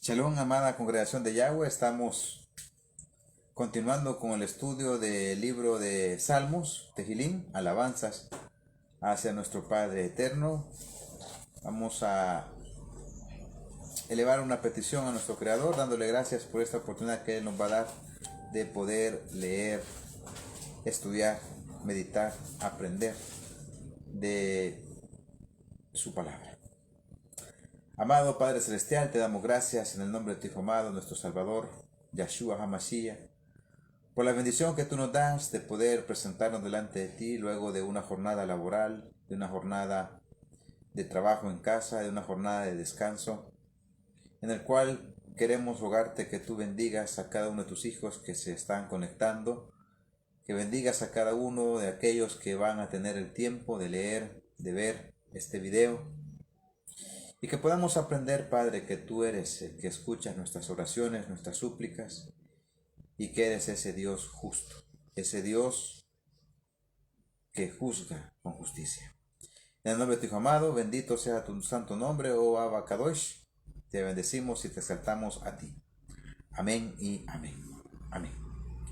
Shalom, amada congregación de Yahweh. Estamos continuando con el estudio del libro de Salmos, Tejilín, alabanzas hacia nuestro Padre Eterno. Vamos a elevar una petición a nuestro Creador, dándole gracias por esta oportunidad que Él nos va a dar de poder leer, estudiar, meditar, aprender de su palabra. Amado Padre Celestial, te damos gracias en el nombre de tu Hijo amado, nuestro Salvador, Yahshua HaMashiach, por la bendición que tú nos das de poder presentarnos delante de ti luego de una jornada laboral, de una jornada de trabajo en casa, de una jornada de descanso, en el cual queremos rogarte que tú bendigas a cada uno de tus hijos que se están conectando, que bendigas a cada uno de aquellos que van a tener el tiempo de leer, de ver este video, y que podamos aprender, Padre, que tú eres el que escucha nuestras oraciones, nuestras súplicas, y que eres ese Dios justo, ese Dios que juzga con justicia. En el nombre de tu Hijo amado, bendito sea tu santo nombre, oh Abba Kadosh. Te bendecimos y te exaltamos a ti. Amén y amén. Amén.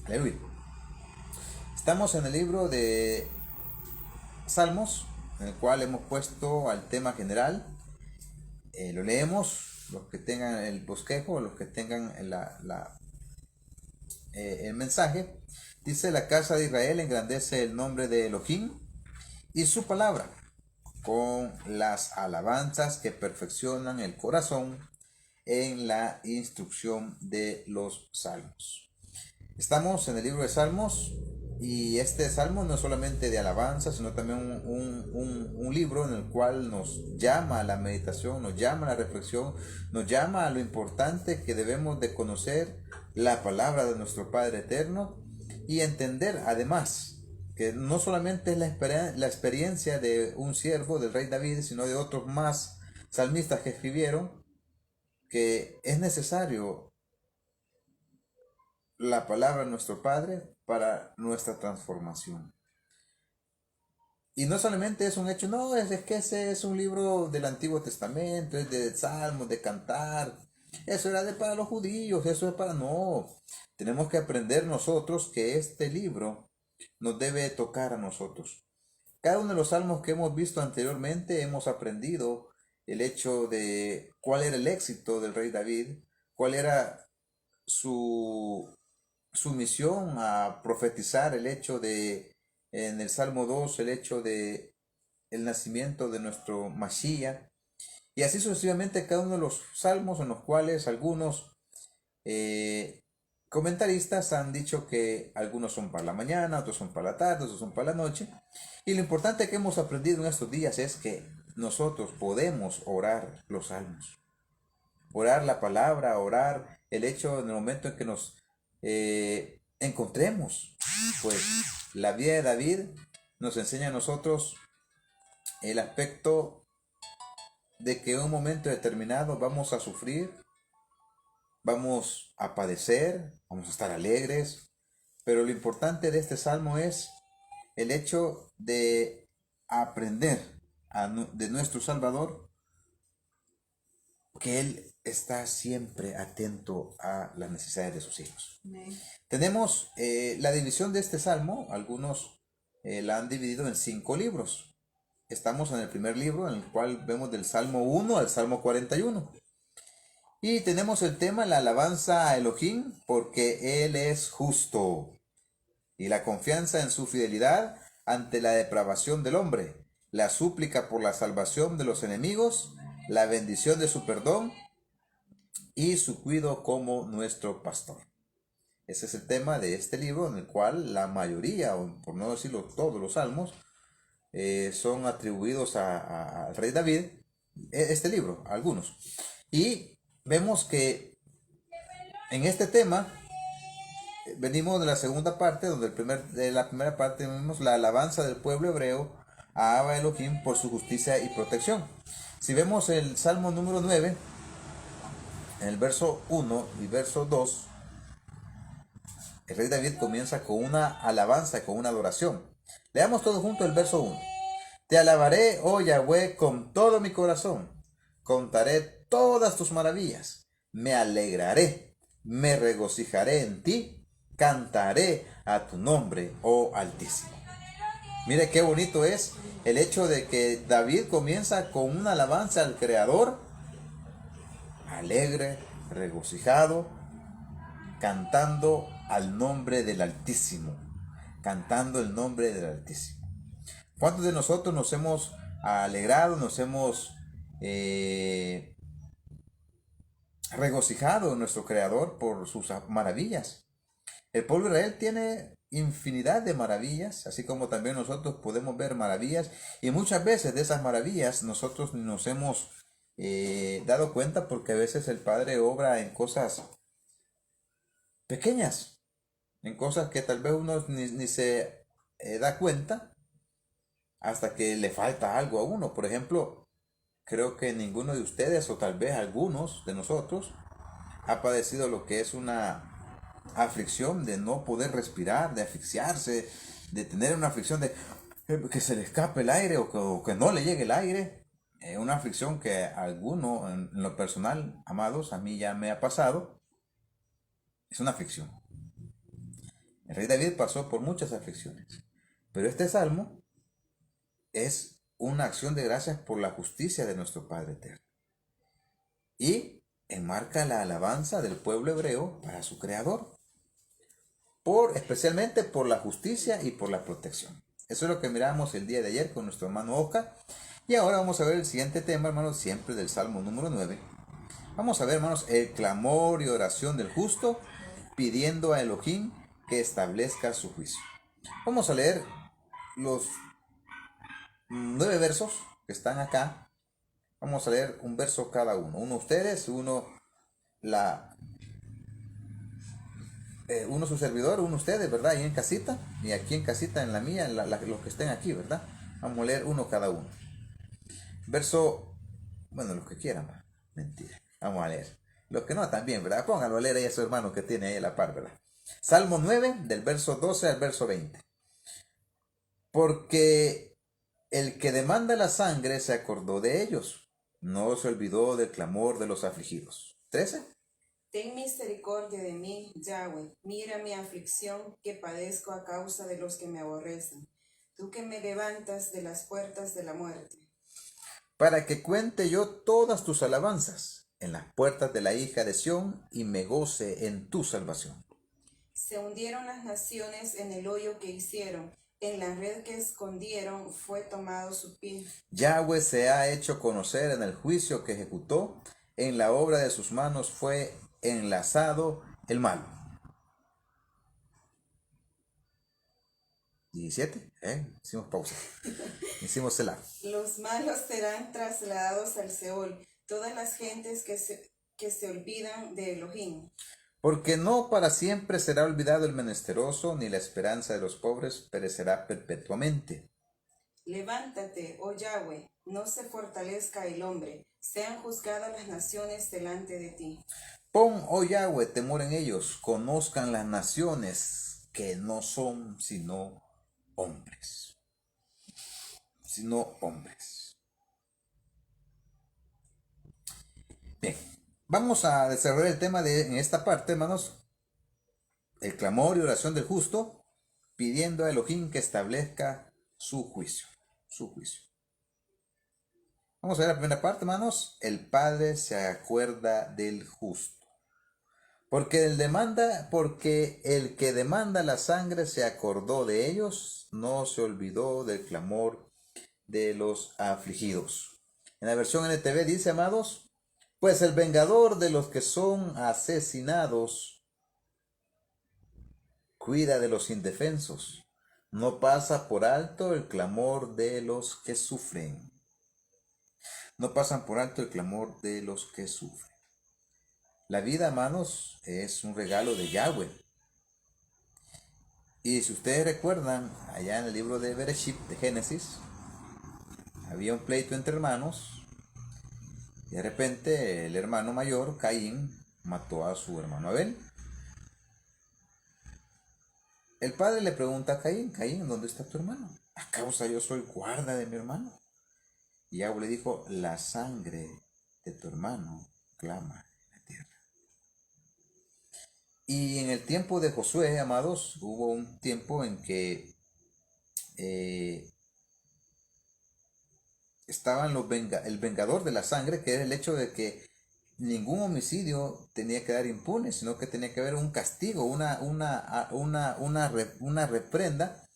Aleluya. Estamos en el libro de Salmos, en el cual hemos puesto al tema general. Lo leemos, los que tengan el bosquejo, los que tengan el mensaje. Dice: la casa de Israel engrandece el nombre de Elohim y su palabra con las alabanzas que perfeccionan el corazón en la instrucción de los salmos. Estamos en el libro de Salmos, y este salmo no es solamente de alabanza, sino también un libro en el cual nos llama a la meditación, nos llama a la reflexión, nos llama a lo importante que debemos de conocer la palabra de nuestro Padre Eterno y entender además que no solamente es la experiencia de un siervo del rey David, sino de otros más salmistas que escribieron, que es necesario la palabra de nuestro Padre para nuestra transformación. Y no solamente es un hecho, no, es que ese es un libro del Antiguo Testamento, es de salmos, de cantar. Eso era para los judíos, eso es para... No, tenemos que aprender nosotros que este libro nos debe tocar a nosotros. Cada uno de los salmos que hemos visto anteriormente hemos aprendido el hecho de cuál era el éxito del rey David, cuál era su misión a profetizar el hecho de, en el Salmo 2, el hecho de el nacimiento de nuestro Mashiach, y así sucesivamente cada uno de los salmos, en los cuales algunos comentaristas han dicho que algunos son para la mañana, otros son para la tarde, otros son para la noche, y lo importante que hemos aprendido en estos días es que nosotros podemos orar los salmos, orar la palabra, orar el hecho en el momento en que nos encontremos. Pues la vida de David nos enseña a nosotros el aspecto de que en un momento determinado vamos a sufrir, vamos a padecer, vamos a estar alegres, pero lo importante de este salmo es el hecho de aprender de nuestro Salvador, que Él está siempre atento a las necesidades de sus hijos. Amén. Tenemos la división de este salmo. Algunos la han dividido en 5 libros. Estamos en el primer libro, en el cual vemos del Salmo 1 al Salmo 41. Y tenemos el tema, la alabanza a Elohim, porque Él es justo, y la confianza en su fidelidad ante la depravación del hombre, la súplica por la salvación de los enemigos, la bendición de su perdón y su cuidado como nuestro pastor. Ese es el tema de este libro, en el cual la mayoría, o por no decirlo todos los salmos, son atribuidos al rey David. Este libro, algunos. Y vemos que en este tema venimos de la segunda parte, donde de la primera parte vemos la alabanza del pueblo hebreo a Abba Elohim por su justicia y protección. Si vemos el Salmo número 9, en el verso 1 y verso 2, el rey David comienza con una alabanza, con una adoración. Leamos todos juntos el verso 1. Te alabaré, oh Yahweh, con todo mi corazón. Contaré todas tus maravillas. me alegraré, me regocijaré en ti, cantaré a tu nombre, oh Altísimo. Mire qué bonito es el hecho de que David comienza con una alabanza al Creador, alegre, regocijado, cantando al nombre del Altísimo, cantando el nombre del Altísimo. ¿Cuántos de nosotros nos hemos alegrado, nos hemos regocijado en nuestro Creador por sus maravillas? El pueblo de Israel tiene infinidad de maravillas, así como también nosotros podemos ver maravillas, y muchas veces de esas maravillas nosotros nos hemos dado cuenta, porque a veces el Padre obra en cosas pequeñas, en cosas que tal vez uno ni se da cuenta hasta que le falta algo a uno. Por ejemplo, creo que ninguno de ustedes, o tal vez algunos de nosotros, ha padecido lo que es una aflicción de no poder respirar, de asfixiarse, de tener una aflicción de que se le escape el aire, o que no le llegue el aire. Una aflicción que a alguno, en lo personal, amados, a mí ya me ha pasado. Es una aflicción. El rey David pasó por muchas aflicciones, pero este salmo es una acción de gracias por la justicia de nuestro Padre eterno, y enmarca la alabanza del pueblo hebreo para su Creador, especialmente por la justicia y por la protección. Eso es lo que miramos el día de ayer con nuestro hermano Oca. Y ahora vamos a ver el siguiente tema, hermanos, siempre del Salmo número 9. Vamos a ver, hermanos, el clamor y oración del justo, pidiendo a Elohim que establezca su juicio. Vamos a leer los 9 versos que están acá. Vamos a leer un verso cada uno. Uno ustedes, uno su servidor, uno ustedes, ¿verdad? Ahí en casita, y aquí en casita, en la mía, los que estén aquí, ¿verdad? Vamos a leer uno cada uno. Verso, bueno, los que quieran, ¿verdad? Mentira. Vamos a leer. Los que no, también, ¿verdad? Pónganlo a leer ahí a su hermano que tiene ahí a la par, ¿verdad? Salmo 9, del verso 12 al verso 20. Porque el que demanda la sangre se acordó de ellos, no se olvidó del clamor de los afligidos. 13. Ten misericordia de mí, Yahweh, mira mi aflicción que padezco a causa de los que me aborrecen, tú que me levantas de las puertas de la muerte. Para que cuente yo todas tus alabanzas en las puertas de la hija de Sión, y me goce en tu salvación. Se hundieron las naciones en el hoyo que hicieron, en la red que escondieron fue tomado su pie. Yahweh se ha hecho conocer en el juicio que ejecutó, en la obra de sus manos fue enlazado el malo. 17, hicimos pausa, hicimos celar. Los malos serán trasladados al Seol, todas las gentes que se olvidan de Elohim. Porque no para siempre será olvidado el menesteroso, ni la esperanza de los pobres perecerá perpetuamente. Levántate, oh Yahweh, no se fortalezca el hombre, sean juzgadas las naciones delante de ti. Pon, oh Yahweh, temor en ellos, conozcan las naciones que no son sino hombres. Sino hombres. Bien, vamos a desarrollar el tema en esta parte, hermanos. El clamor y oración del justo, pidiendo a Elohim que establezca su juicio. Su juicio. Vamos a ver la primera parte, hermanos. El Padre se acuerda del justo. Porque el que demanda la sangre se acordó de ellos, no se olvidó del clamor de los afligidos. En la versión NTV dice, amados, pues el vengador de los que son asesinados cuida de los indefensos, no pasa por alto el clamor de los que sufren. No pasan por alto el clamor de los que sufren. La vida, hermanos, es un regalo de Yahweh. Y si ustedes recuerdan, allá en el libro de Bereshit, de Génesis, había un pleito entre hermanos, y de repente el hermano mayor, Caín, mató a su hermano Abel. El padre le pregunta a Caín, Caín, ¿dónde está tu hermano? A causa yo soy guarda de mi hermano. Y Yahweh le dijo, la sangre de tu hermano clama en la tierra. Y en el tiempo de Josué, amados, hubo un tiempo en que estaban el vengador de la sangre, que era el hecho de que ningún homicidio tenía que dar impune, sino que tenía que haber un castigo, una reprenda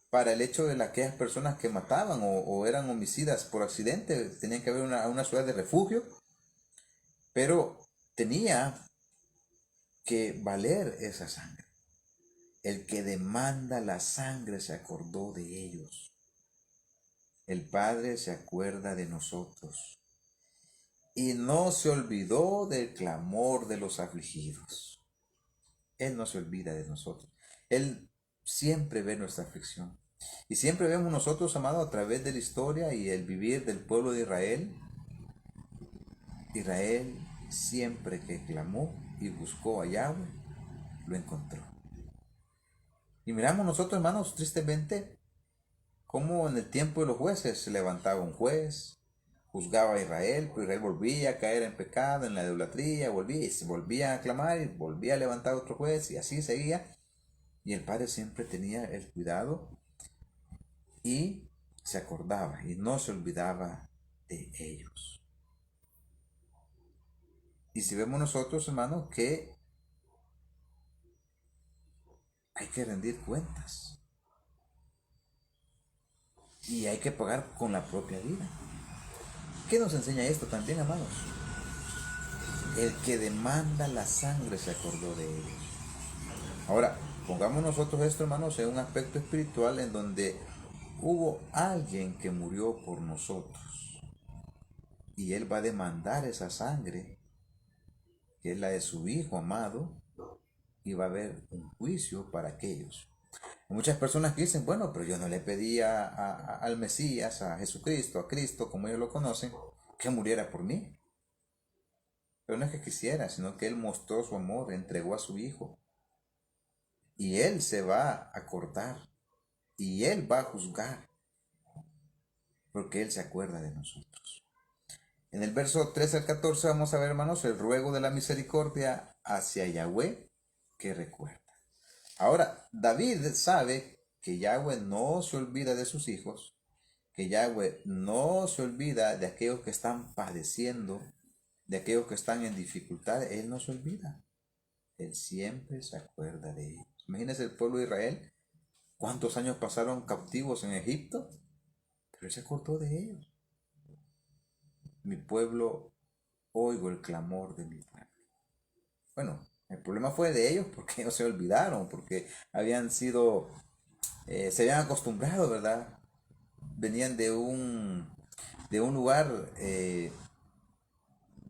para el hecho de aquellas personas que mataban o eran homicidas por accidente. Tenían que haber una ciudad de refugio, pero tenía que valer esa sangre. El que demanda la sangre se acordó de ellos. El Padre se acuerda de nosotros y no se olvidó del clamor de los afligidos. Él no se olvida de nosotros. Él siempre ve nuestra aflicción. Y siempre vemos nosotros, amados, a través de la historia y el vivir del pueblo de Israel. Israel siempre que clamó y buscó a Yahweh, lo encontró. Y miramos nosotros, hermanos, tristemente, cómo en el tiempo de los jueces se levantaba un juez, juzgaba a Israel, pero Israel volvía a caer en pecado, en la idolatría, volvía y se volvía a clamar y volvía a levantar otro juez y así seguía. Y el Padre siempre tenía el cuidado y se acordaba y no se olvidaba de ellos. Y si vemos nosotros, hermanos, que hay que rendir cuentas y hay que pagar con la propia vida. ¿Qué nos enseña esto también, hermanos? El que demanda la sangre se acordó de ellos. Ahora, pongamos nosotros esto, hermanos, en un aspecto espiritual en donde hubo alguien que murió por nosotros y Él va a demandar esa sangre, que es la de su Hijo amado, y va a haber un juicio para aquellos. Hay muchas personas que dicen, bueno, pero yo no le pedí al Mesías, a Jesucristo, a Cristo, como ellos lo conocen, que muriera por mí. Pero no es que quisiera, sino que Él mostró su amor, entregó a su Hijo. Y Él se va a acordar. Y Él va a juzgar. Porque Él se acuerda de nosotros. En el verso 13 al 14 vamos a ver, hermanos, el ruego de la misericordia hacia Yahweh que recuerda. Ahora, David sabe que Yahweh no se olvida de sus hijos, que Yahweh no se olvida de aquellos que están padeciendo, de aquellos que están en dificultad. Él no se olvida. Él siempre se acuerda de ellos. Imagínense el pueblo de Israel, cuántos años pasaron cautivos en Egipto, pero Él se acordó de ellos. Mi pueblo, oigo el clamor de mi pueblo. Bueno, el problema fue de ellos porque ellos se olvidaron, porque habían sido, se habían acostumbrado, ¿verdad? Venían de un lugar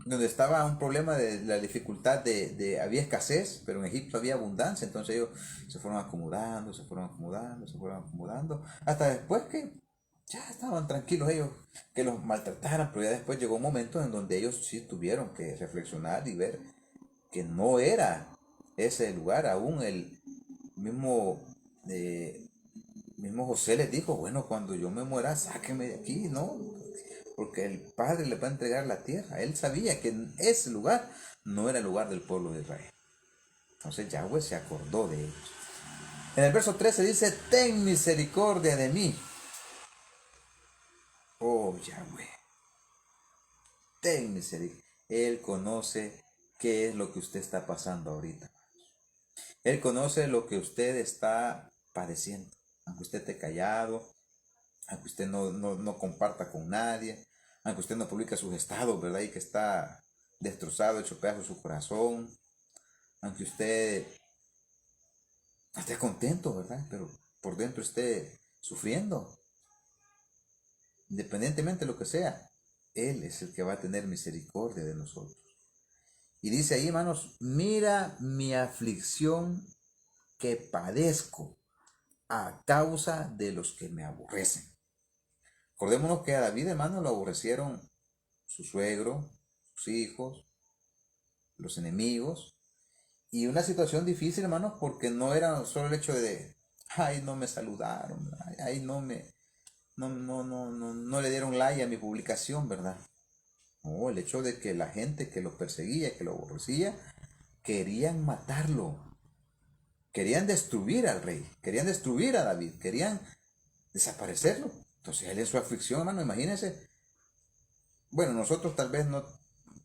donde estaba un problema de la dificultad había escasez, pero en Egipto había abundancia, entonces ellos se fueron acomodando, se fueron acomodando, se fueron acomodando, hasta después que ya estaban tranquilos ellos, que los maltrataran, pero ya después llegó un momento en donde ellos sí tuvieron que reflexionar y ver que no era ese lugar. Aún el mismo, mismo José les dijo, bueno, cuando yo me muera, sáquenme de aquí, ¿no? Porque el Padre le va a entregar la tierra. Él sabía que ese lugar no era el lugar del pueblo de Israel. Entonces Yahweh se acordó de ellos. En el verso 13 dice, ten misericordia de mí. Oh Yahweh, ten misericordia. Él conoce qué es lo que usted está pasando ahorita. Él conoce lo que usted está padeciendo. Aunque usted esté callado, aunque usted no comparta con nadie, aunque usted no publique sus estados, ¿verdad? Y que está destrozado, hecho pedazos su corazón, aunque usted esté contento, ¿verdad? Pero por dentro esté sufriendo, independientemente de lo que sea, Él es el que va a tener misericordia de nosotros. Y dice ahí, hermanos, mira mi aflicción que padezco a causa de los que me aborrecen. Acordémonos que a David, hermano, lo aborrecieron su suegro, sus hijos, los enemigos. Y una situación difícil, hermanos, porque no era solo el hecho de, ay, no me saludaron, ay, no le dieron like a mi publicación, ¿verdad? No, el hecho de que la gente que lo perseguía, que lo aborrecía, querían matarlo, querían destruir al rey, querían destruir a David, querían desaparecerlo. Entonces él en su aflicción, hermano, imagínense. Bueno, nosotros tal vez no,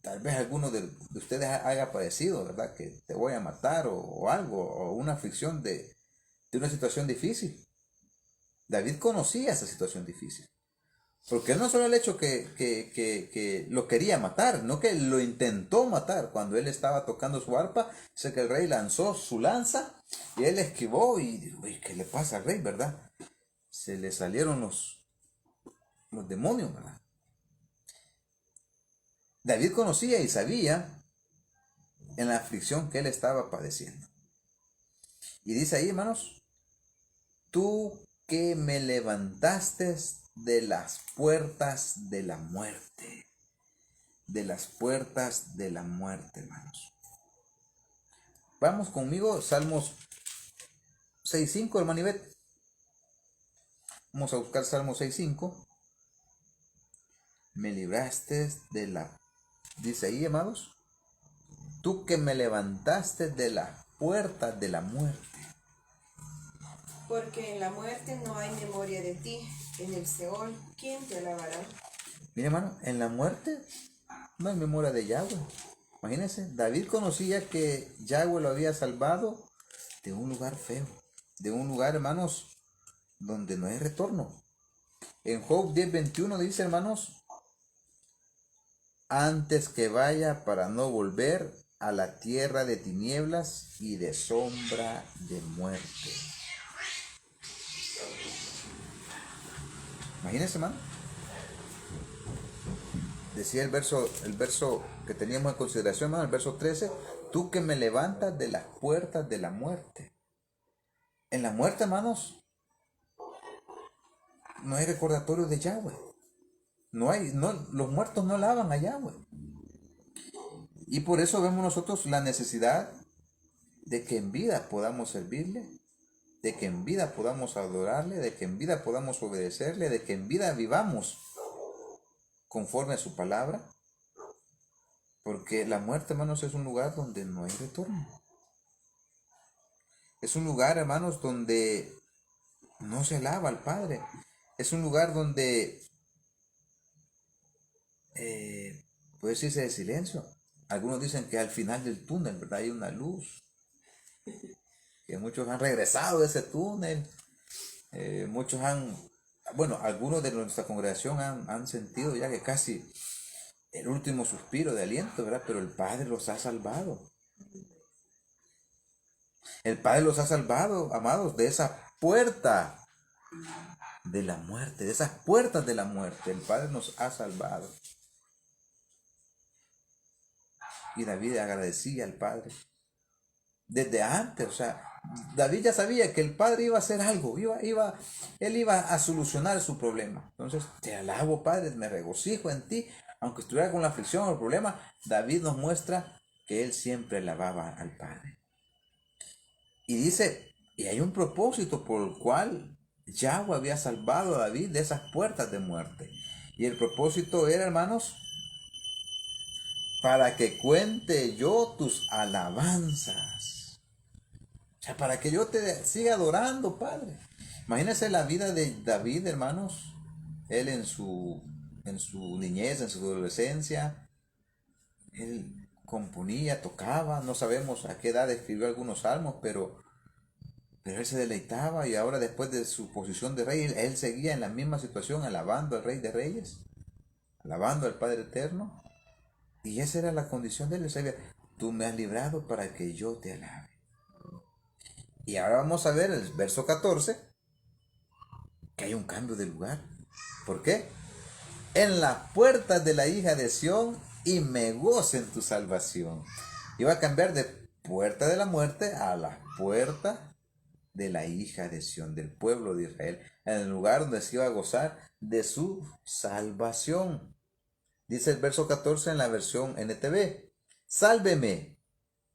tal vez alguno de ustedes haya padecido, ¿verdad? Que te voy a matar o algo, o una aflicción de una situación difícil. David conocía esa situación difícil. Porque él no solo el hecho que lo quería matar, no que lo intentó matar. Cuando él estaba tocando su arpa, sé que el rey lanzó su lanza y él esquivó y dijo, ¿qué le pasa al rey, verdad? Se le salieron los demonios, ¿verdad? David conocía y sabía en la aflicción que él estaba padeciendo. Y dice ahí, hermanos, tú que me levantaste de las puertas de la muerte. De las puertas de la muerte, hermanos. Vamos conmigo, Salmos 6.5, hermano Ivette. Vamos a buscar Salmos 6.5. Me libraste de la... Dice ahí, amados, tú que me levantaste de las puertas de la muerte. Porque en la muerte no hay memoria de ti, en el Seol, ¿quién te alabará? Mire, hermano, en la muerte no hay memoria de Yahweh. Imagínense, David conocía que Yahweh lo había salvado de un lugar feo, de un lugar, hermanos, donde no hay retorno. En Job 10:21 dice, hermanos, antes que vaya para no volver a la tierra de tinieblas y de sombra de muerte. Imagínense, hermano. Decía el verso que teníamos en consideración, hermano, el verso 13, tú que me levantas de las puertas de la muerte. En la muerte, hermanos, no hay recordatorio de Yahweh. Los muertos no alaban a Yahweh. Y por eso vemos nosotros la necesidad de que en vida podamos servirle, de que en vida podamos adorarle, de que en vida podamos obedecerle, de que en vida vivamos conforme a su palabra. Porque la muerte, hermanos, es un lugar donde no hay retorno. Es un lugar, hermanos, donde no se alaba al Padre. Es un lugar donde puede decirse de silencio. Algunos dicen que al final del túnel, ¿verdad? Hay una luz. Que muchos han regresado de ese túnel. Muchos algunos de nuestra congregación han sentido ya que casi el último suspiro de aliento, ¿verdad? Pero el Padre los ha salvado. El Padre los ha salvado, amados, de esa puerta de la muerte, de esas puertas de la muerte. El Padre nos ha salvado. Y David agradecía al Padre. Desde antes, o sea, David ya sabía que el Padre iba a hacer algo, él iba a solucionar su problema. Entonces, te alabo, Padre, me regocijo en ti. Aunque estuviera con la aflicción o el problema, David nos muestra que él siempre alababa al Padre. Y dice, y hay un propósito por el cual Yahweh había salvado a David de esas puertas de muerte. Y el propósito era, hermanos, para que cuente yo tus alabanzas. O sea, para que yo te siga adorando, Padre. Imagínense la vida de David, hermanos. Él en su niñez, en su adolescencia, él componía, tocaba. No sabemos a qué edad escribió algunos salmos, pero él se deleitaba, y ahora después de su posición de rey, él seguía en la misma situación, alabando al Rey de Reyes, alabando al Padre Eterno. Y esa era la condición de él. Sabía, tú me has librado para que yo te alabe. Y ahora vamos a ver el verso 14, que hay un cambio de lugar. ¿Por qué? En las puertas de la hija de Sión, y me gozo en tu salvación. Iba a cambiar de puerta de la muerte a la puerta de la hija de Sión, del pueblo de Israel, en el lugar donde se iba a gozar de su salvación. Dice el verso 14 en la versión NTV, sálveme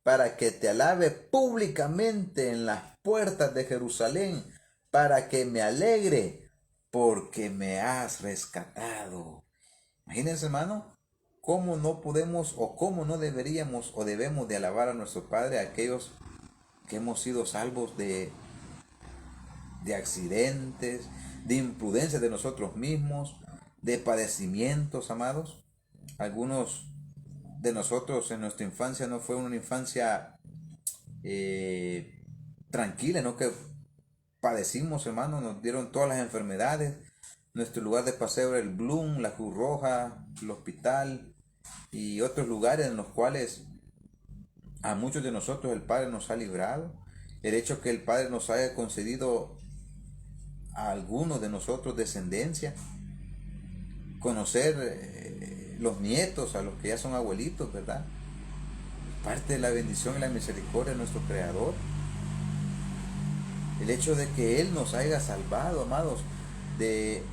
para que te alabe públicamente en las puertas de Jerusalén, para que me alegre porque me has rescatado. Imagínense, hermano, cómo no podemos o cómo no deberíamos o debemos de alabar a nuestro Padre, a aquellos que hemos sido salvos de accidentes, de imprudencia de nosotros mismos, de padecimientos, amados. Algunos de nosotros en nuestra infancia no fue una infancia tranquila, ¿no? Que padecimos, hermano, nos dieron todas las enfermedades. Nuestro lugar de paseo era el Bloom, la Cruz Roja, el hospital y otros lugares en los cuales a muchos de nosotros el Padre nos ha librado. El hecho que el Padre nos haya concedido a algunos de nosotros descendencia, conocer los nietos, a los que ya son abuelitos, ¿verdad? Parte de la bendición y la misericordia de nuestro Creador. El hecho de que Él nos haya salvado, amados, de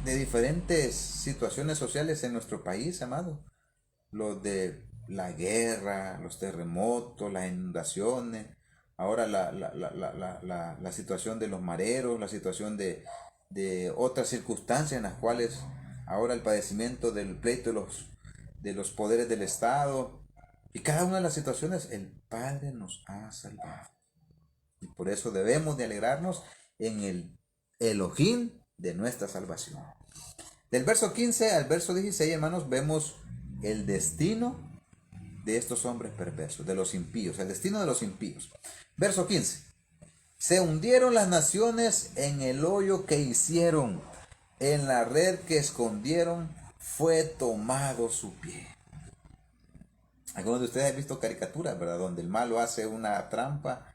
diferentes situaciones sociales en nuestro país, amados. Los de la guerra, los terremotos, las inundaciones, ahora la situación de los mareros, la situación de otras circunstancias en las cuales ahora el padecimiento del pleito de los poderes del Estado. Y cada una de las situaciones el Padre nos ha salvado. Y por eso debemos de alegrarnos en el Elohim de nuestra salvación. Del verso 15 al verso 16, hermanos, vemos el destino de estos hombres perversos, de los impíos, el destino de los impíos. Verso 15. Se hundieron las naciones en el hoyo que hicieron, en la red que escondieron fue tomado su pie. Algunos de ustedes han visto caricaturas, ¿verdad? Donde el malo hace una trampa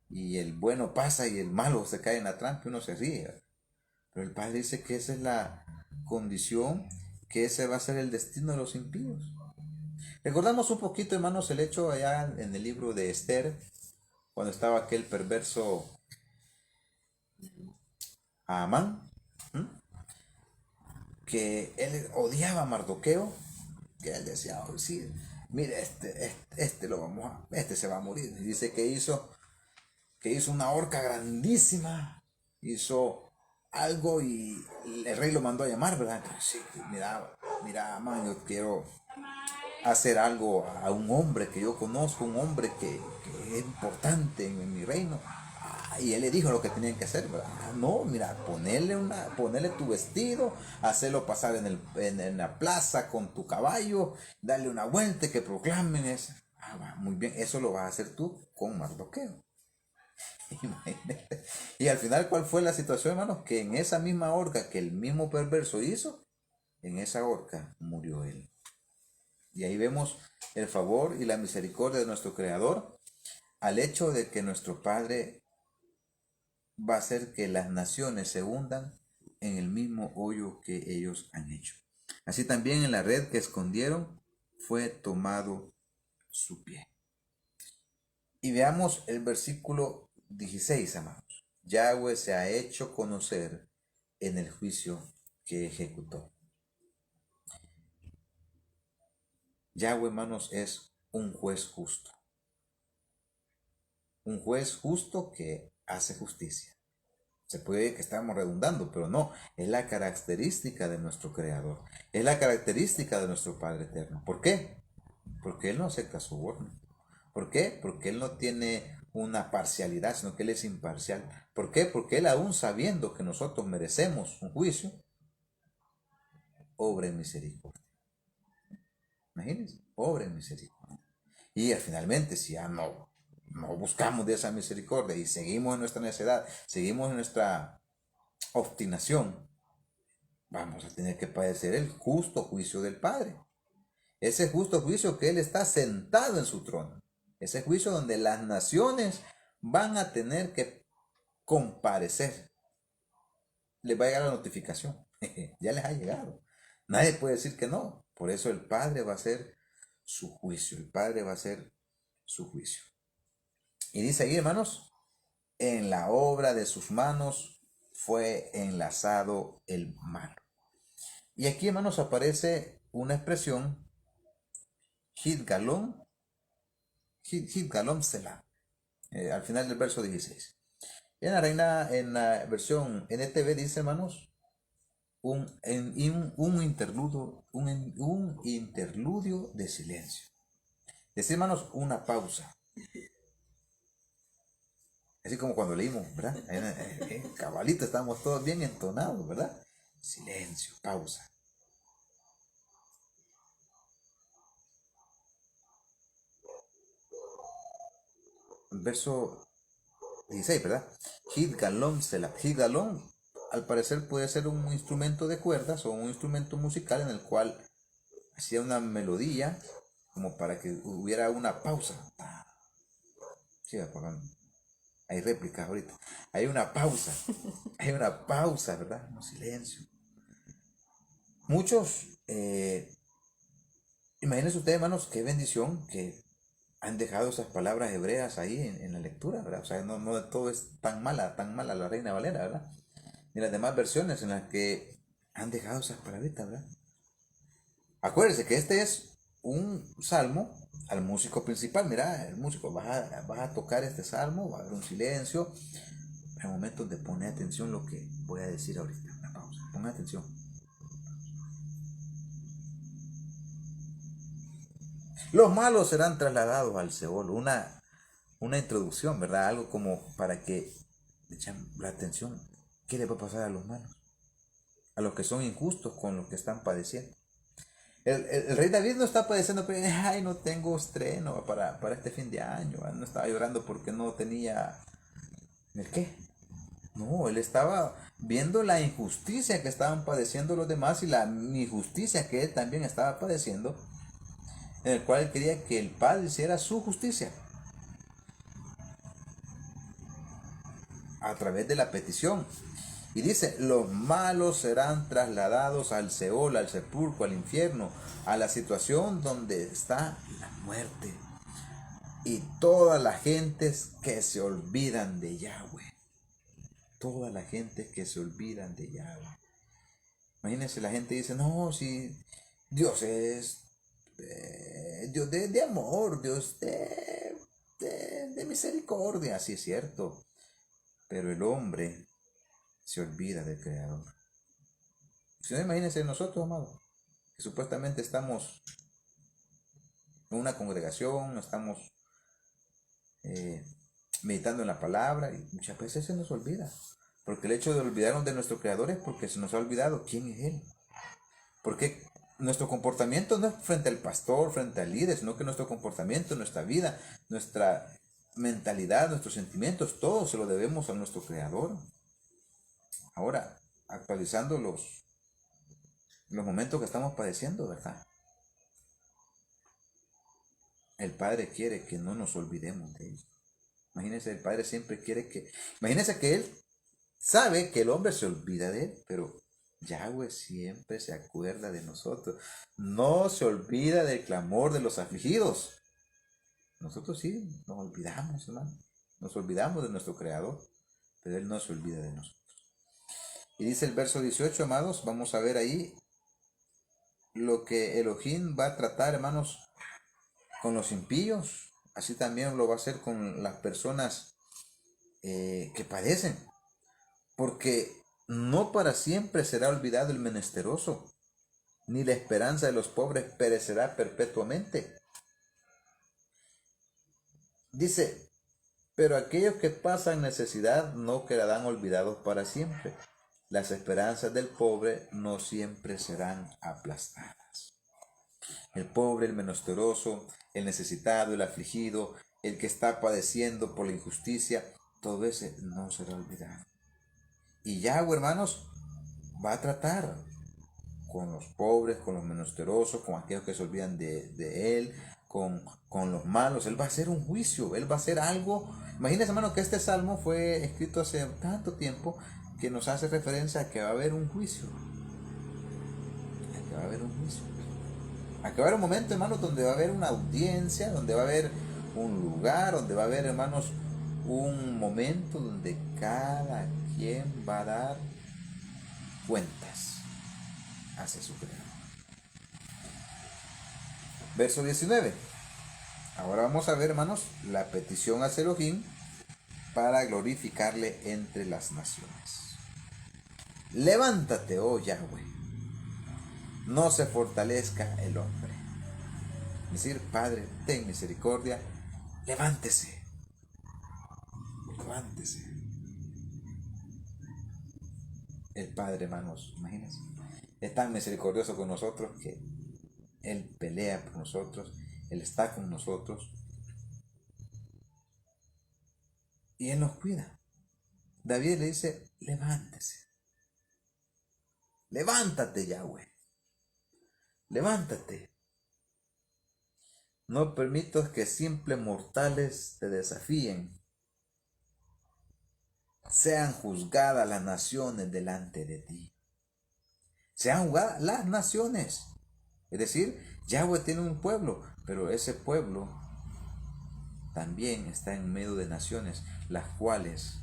y el bueno pasa y el malo se cae en la trampa y uno se ríe. Pero el Padre dice que esa es la condición, que ese va a ser el destino de los impíos. Recordamos un poquito, hermanos, el hecho allá en el libro de Esther, cuando estaba aquel perverso Amán, que él odiaba a Mardoqueo, que él decía, oh, sí, mire, este se va a morir. Y dice que hizo una horca grandísima, hizo algo y el rey lo mandó a llamar, ¿verdad? Sí, mira, Amán, yo quiero hacer algo a un hombre que yo conozco, un hombre que es importante en mi reino. Y él le dijo lo que tenían que hacer, ¿verdad? No, mira, ponerle tu vestido, hacerlo pasar en la plaza con tu caballo, darle una vuelta, que proclamen eso. Muy bien, eso lo vas a hacer tú con Mardoqueo. Y al final, ¿cuál fue la situación, hermanos? Que en esa misma horca que el mismo perverso hizo, en esa horca murió él. Y ahí vemos el favor y la misericordia de nuestro Creador al hecho de que nuestro Padre va a hacer que las naciones se hundan en el mismo hoyo que ellos han hecho. Así también en la red que escondieron fue tomado su pie. Y veamos el versículo 16, amados. Yahweh se ha hecho conocer en el juicio que ejecutó. Yahweh, hermanos, es un juez justo. Un juez justo que hace justicia. Se puede que estamos redundando, pero no, es la característica de nuestro Creador. Es la característica de nuestro Padre Eterno. ¿Por qué? Porque Él no acepta soborno. ¿Por qué? Porque Él no tiene una parcialidad, sino que Él es imparcial. ¿Por qué? Porque Él, aún sabiendo que nosotros merecemos un juicio, obra en misericordia. Imagínense, obra en misericordia. Y finalmente, si ya no buscamos de esa misericordia y seguimos en nuestra necedad, seguimos en nuestra obstinación, vamos a tener que padecer el justo juicio del Padre. Ese justo juicio que Él está sentado en su trono. Ese juicio donde las naciones van a tener que comparecer. Les va a llegar la notificación. Ya les ha llegado. Nadie puede decir que no. Por eso el Padre va a hacer su juicio. El Padre va a hacer su juicio. Y dice ahí, hermanos, en la obra de sus manos fue enlazado el malo. Y aquí, hermanos, aparece una expresión, Hidgalón Selah, al final del verso 16. En la versión NTV dice, hermanos, un interludio de silencio. Decir, hermanos, una pausa. Así como cuando leímos, ¿verdad? Cabalito, estábamos todos bien entonados, ¿verdad? Silencio, pausa. Verso 16, ¿verdad? Hidgalón, Hidgalón, al parecer puede ser un instrumento de cuerdas o un instrumento musical en el cual hacía una melodía como para que hubiera una pausa. Sí, hay réplicas ahorita. Hay una pausa, ¿verdad? Un silencio. Muchos, imagínense ustedes, hermanos, qué bendición que han dejado esas palabras hebreas ahí en la lectura, ¿verdad? O sea, no de todo es tan mala la Reina Valera, ¿verdad? Ni las demás versiones en las que han dejado esas palabritas, ¿verdad? Acuérdense que este es un salmo al músico principal. Mira, el músico, vas a tocar este salmo, va a haber un silencio. Hay momentos de poner atención lo que voy a decir ahorita. Una pausa, pongan atención. Los malos serán trasladados al Seol. Una introducción, ¿verdad? Algo como para que echen la atención. ¿Qué le va a pasar a los malos? A los que son injustos con los que están padeciendo. El rey David no está padeciendo, pero ay, no tengo estreno para este fin de año. No estaba llorando porque no tenía... ¿El qué? No, él estaba viendo la injusticia que estaban padeciendo los demás y la injusticia que él también estaba padeciendo, en el cual él quería que el Padre hiciera su justicia a través de la petición. Y dice, los malos serán trasladados al Seol, al sepulcro, al infierno, a la situación donde está la muerte. Y todas las gentes que se olvidan de Yahweh. Todas las gentes que se olvidan de Yahweh. Imagínense, la gente dice, no, si Dios es Dios de amor, Dios de misericordia. Sí, es cierto. Pero el hombre se olvida del Creador. Si no, imagínense nosotros, amados, que supuestamente estamos en una congregación, estamos meditando en la palabra y muchas veces se nos olvida. Porque el hecho de olvidarnos de nuestro Creador es porque se nos ha olvidado quién es Él. Porque nuestro comportamiento no es frente al pastor, frente al líder, sino que nuestro comportamiento, nuestra vida, nuestra mentalidad, nuestros sentimientos, todo se lo debemos a nuestro Creador. Ahora, actualizando los momentos que estamos padeciendo, ¿verdad? El Padre quiere que no nos olvidemos de Él. Imagínense, el Padre siempre quiere que... Imagínense que Él sabe que el hombre se olvida de Él, pero Yahweh siempre se acuerda de nosotros. No se olvida del clamor de los afligidos. Nosotros sí nos olvidamos, hermano. Nos olvidamos de nuestro Creador, pero Él no se olvida de nosotros. Y dice el verso 18, amados, vamos a ver ahí lo que Elohim va a tratar, hermanos, con los impíos. Así también lo va a hacer con las personas que padecen. Porque no para siempre será olvidado el menesteroso, ni la esperanza de los pobres perecerá perpetuamente. Dice, pero aquellos que pasan necesidad no quedarán olvidados para siempre. Las esperanzas del pobre no siempre serán aplastadas. El pobre, el menesteroso, el necesitado, el afligido, el que está padeciendo por la injusticia, todo ese no será olvidado. Y Yahweh, hermanos, va a tratar con los pobres, con los menesterosos, con aquellos que se olvidan de Él, con los malos. Él va a hacer un juicio, Él va a hacer algo. Imagínense, hermano, que este salmo fue escrito hace tanto tiempo que nos hace referencia a que va a haber un juicio. A que va a haber un juicio. A que va a haber un momento, hermanos, donde va a haber una audiencia, donde va a haber un lugar, donde va a haber, hermanos, un momento donde cada quien va a dar cuentas hacia su Creador. Verso 19. Ahora vamos a ver, hermanos, la petición a Elohim para glorificarle entre las naciones. Levántate, oh Yahweh, no se fortalezca el hombre. Es decir, Padre, ten misericordia, levántese, levántese. El Padre, hermanos, imagínense, es tan misericordioso con nosotros que Él pelea por nosotros, Él está con nosotros y Él nos cuida. David le dice, levántese, levántate, Yahweh, levántate. No permitas que simples mortales te desafíen. Sean juzgadas las naciones delante de ti. Sean juzgadas las naciones. Es decir, Yahweh tiene un pueblo, pero ese pueblo también está en medio de naciones, las cuales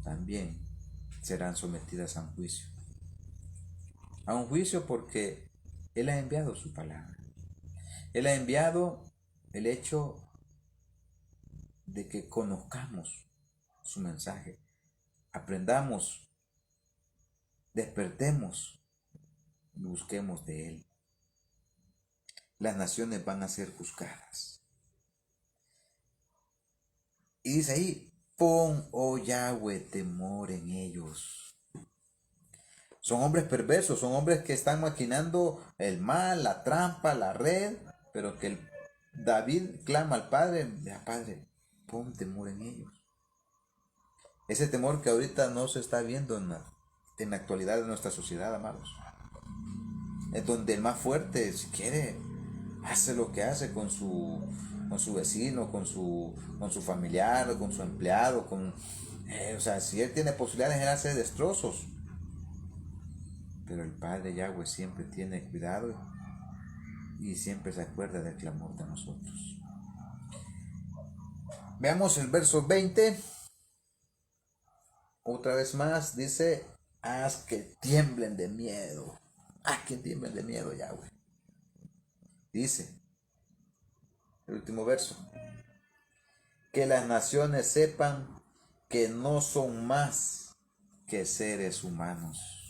también serán sometidas a un juicio. A un juicio porque Él ha enviado su palabra. Él ha enviado el hecho de que conozcamos su mensaje, aprendamos, despertemos y busquemos de Él. Las naciones van a ser juzgadas. Y dice ahí, pon, oh Yahweh, temor en ellos. Son hombres perversos, son hombres que están maquinando el mal, la trampa, la red, pero que David clama al Padre, Padre, pon temor en ellos. Ese temor que ahorita no se está viendo en la actualidad de nuestra sociedad, amados. Es donde el más fuerte, si quiere, hace lo que hace con su vecino, con su familiar, con su empleado, o sea, si él tiene posibilidades, él hace destrozos. Pero el Padre Yahweh siempre tiene cuidado y siempre se acuerda del clamor de nosotros. Veamos el verso 20. Otra vez más dice, haz que tiemblen de miedo. Haz que tiemblen de miedo, Yahweh. Dice, el último verso, que las naciones sepan que no son más que seres humanos.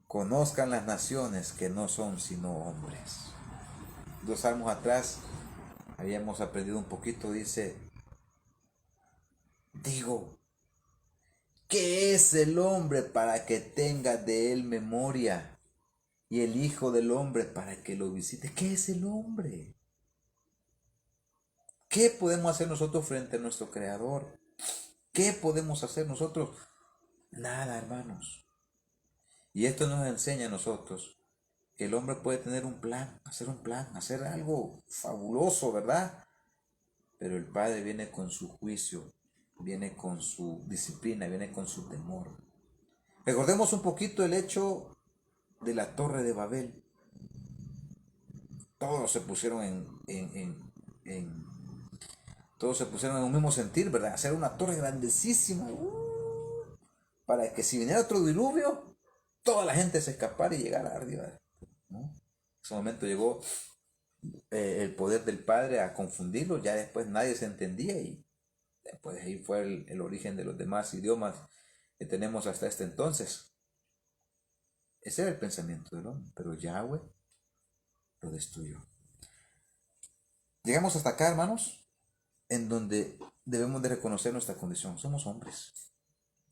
Conozcan las naciones que no son sino hombres. 2 salmos atrás habíamos aprendido un poquito, dice, digo, ¿qué es el hombre para que tenga de él memoria? Y el Hijo del Hombre para que lo visite. ¿Qué es el hombre? ¿Qué podemos hacer nosotros frente a nuestro Creador? ¿Qué podemos hacer nosotros? Nada, hermanos. Y esto nos enseña a nosotros que el hombre puede tener un plan, hacer algo fabuloso, ¿verdad? Pero el Padre viene con su juicio, viene con su disciplina, viene con su temor. Recordemos un poquito el hecho de la Torre de Babel. Todos se pusieron todos se pusieron en un mismo sentir, ¿verdad? Hacer una torre grandísima, para que si viniera otro diluvio, toda la gente se escapara y llegara arriba, ¿no? En ese momento llegó el poder del Padre a confundirlo, ya después nadie se entendía y después ahí fue el origen de los demás idiomas que tenemos hasta este entonces. Ese era el pensamiento del hombre, pero Yahweh lo destruyó. Llegamos hasta acá, hermanos, en donde debemos de reconocer nuestra condición. Somos hombres,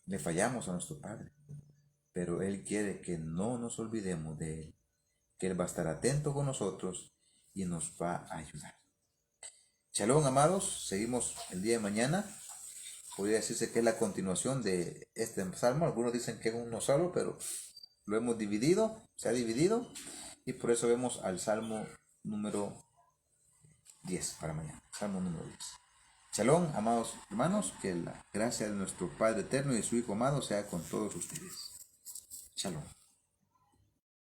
le fallamos a nuestro Padre, pero Él quiere que no nos olvidemos de Él, que Él va a estar atento con nosotros y nos va a ayudar. Shalom, amados, seguimos el día de mañana. Podría decirse que es la continuación de este salmo. Algunos dicen que es uno solo, pero lo hemos dividido, se ha dividido, y por eso vemos al salmo número 10 para mañana. Salmo número 10. Shalom, amados hermanos, que la gracia de nuestro Padre eterno y de su Hijo amado sea con todos ustedes. Shalom.